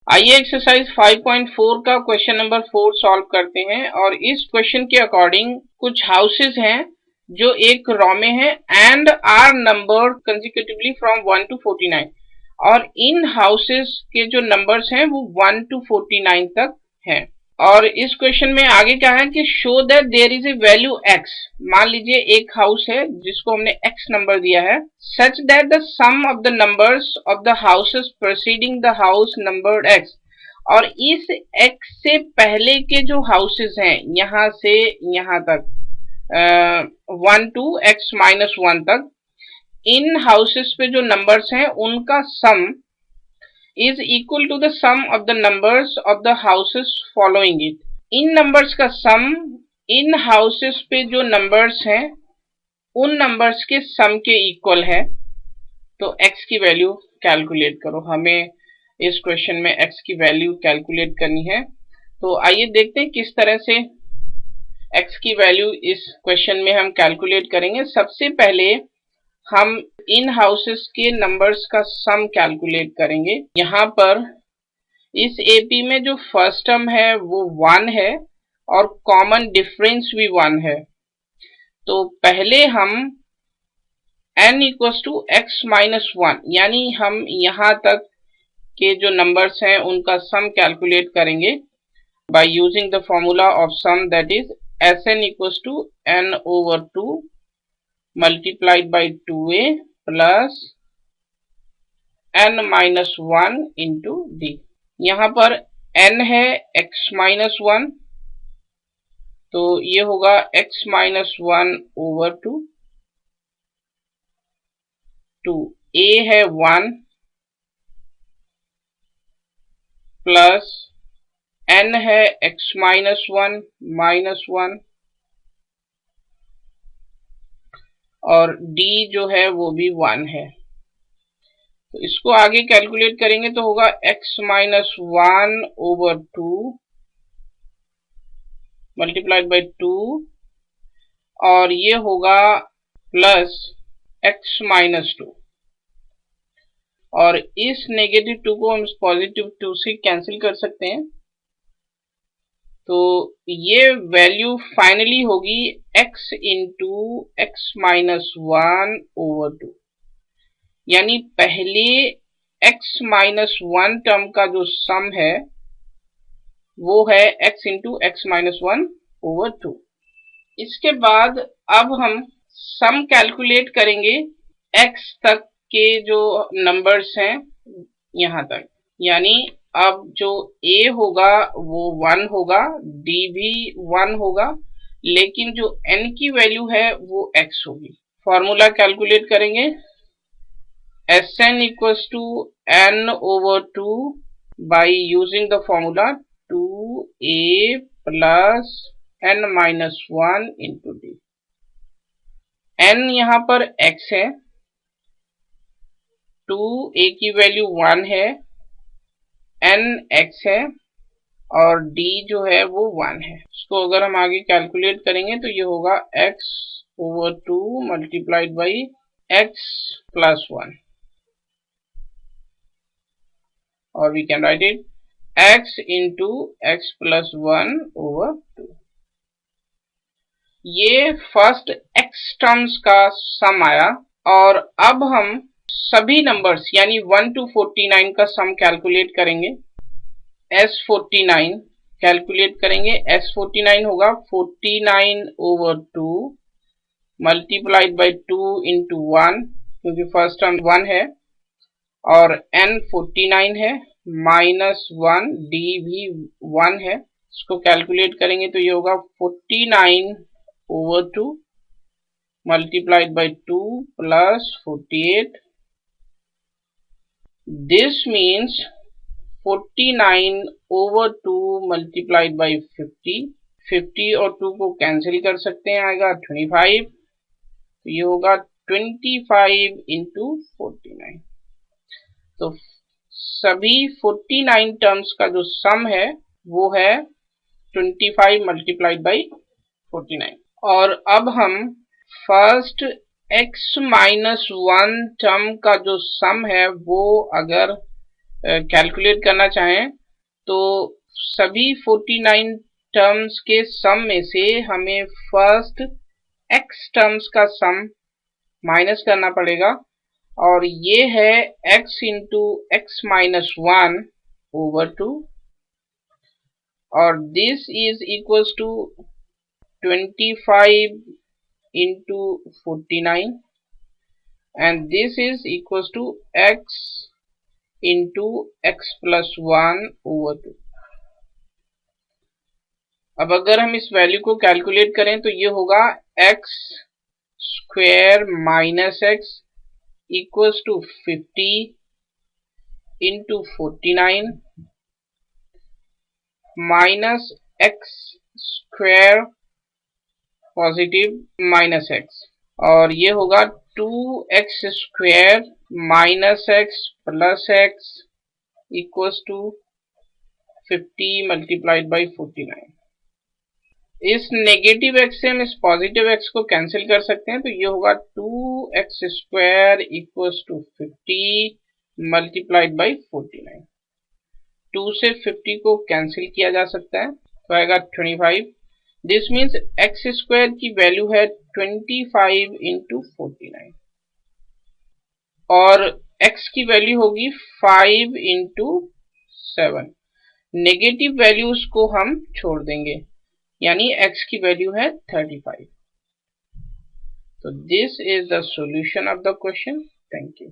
आइए एक्सरसाइज 5.4 का question number 4 solve करते हैं। और इस क्वेश्चन के अकॉर्डिंग कुछ हाउसेस हैं जो एक रॉ में है and are numbered consecutively from 1 to 49, और इन हाउसेस के जो नंबर्स हैं वो 1 to 49 तक हैं। और इस क्वेश्चन में आगे क्या है कि show that there is a value x। मान लीजिए एक हाउस है जिसको हमने x नंबर दिया है, such that the sum of the numbers of the houses preceding the house numbered x। और इस x से पहले के जो हाउसेस हैं यहां से यहां तक 1 to x माइनस 1 तक, इन हाउसेस पे जो नंबर्स हैं उनका सम is equal to the sum of the numbers of the houses following it। In numbers का सम इन हाउसेस पे जो नंबर्स हैं उन नंबर्स के सम के इक्वल है। तो x की वैल्यू कैलकुलेट करो। हमें इस क्वेश्चन में x की वैल्यू कैलकुलेट करनी है। तो आइए देखते हैं किस तरह से x की वैल्यू इस क्वेश्चन में हम कैलकुलेट करेंगे। सबसे पहले हम इन हाउसेस के नंबर्स का सम कैलकुलेट करेंगे। यहाँ पर इस एपी में जो फर्स्ट टर्म है वो 1 है और कॉमन डिफरेंस भी 1 है। तो पहले हम n equals to x minus 1, यानी हम यहाँ तक के जो नंबर्स हैं उनका सम कैलकुलेट करेंगे by using the formula of sum, that is Sn equals to n over 2 multiplied by 2a plus n minus 1 into d। यहाँ पर n है x minus 1, तो ये होगा x minus 1 over 2, a है 1 प्लस n है x minus 1 minus 1 और d जो है वो भी 1 है। तो इसको आगे कैलकुलेट करेंगे तो होगा x minus 1 over 2 multiplied by 2, और ये होगा प्लस x माइनस 2, और इस नेगेटिव 2 को हम पॉजिटिव 2 से कैंसिल कर सकते हैं। तो ये वैल्यू फाइनली होगी x into x minus 1 over 2, यानी पहले x माइनस 1 टर्म का जो सम है वो है x into x minus 1 over 2। इसके बाद अब हम सम कैलकुलेट करेंगे x तक के जो नंबर्स हैं यहां तक, यानी अब जो a होगा वो 1 होगा, d भी 1 होगा, लेकिन जो n की वैल्यू है वो x होगी। फॉर्मूला कैलकुलेट करेंगे Sn equals to n over 2 by using the formula 2a plus n minus 1 into d। n यहाँ पर x है, 2a की वैल्यू 1 है, n x है और d जो है वो 1 है। इसको अगर हम आगे कैलकुलेट करेंगे तो ये होगा x over 2 multiplied by x plus 1, or we can write it x into x plus 1 over 2। ये फर्स्ट x टर्म्स का सम आया। और अब हम सभी नंबर्स यानी 1 to 49 का सम कैलकुलेट करेंगे। S49 कैलकुलेट करेंगे, S49 होगा 49 over 2 मल्टीप्लाइड बाई 2 into 1, क्योंकि फर्स्ट टर्म 1 है, और n 49 है माइनस 1, d भी 1 है। इसको कैलकुलेट करेंगे तो ये होगा 49 over 2 multiplied by 2 plus 48। This means 49 over 2 multiplied by 50, 50 और 2 को कैंसिल कर सकते हैं, आएगा 25। तो ये होगा 25 इंटू 49। तो सभी 49 टर्म्स का जो सम है वो है 25 मल्टीप्लाइड बाई 49। और अब हम फर्स्ट x माइनस 1 टर्म का जो सम है वो अगर कैलकुलेट करना चाहें तो सभी 49 टर्म्स के सम में से हमें फर्स्ट x टर्म्स का सम माइनस करना पड़ेगा और ये है x into x minus 1 over 2 और this is equals to 25 into 49 and this is equals to x into x plus 1 over 2। अब अगर हम इस वैल्यू को कैलकुलेट करें तो ये होगा x square minus x equals to 50 into 49 minus x square positive minus x और ये होगा 2x square minus x plus x equals to 50 multiplied by 49। इस नेगेटिव एक्स से हम इस पॉजिटिव एक्स को कैंसिल कर सकते हैं तो ये होगा 2x square equals to 50 multiplied by 49। 2 से 50 को कैंसिल किया जा सकता है तो आएगा 25। दिस मीन्स एक्स स्क्वायर की वैल्यू है 25 इंटू 49 और x की वैल्यू होगी 5 इंटू 7। नेगेटिव वैल्यूज को हम छोड़ देंगे यानी x की वैल्यू है 35। तो this is the solution of the question. Thank you.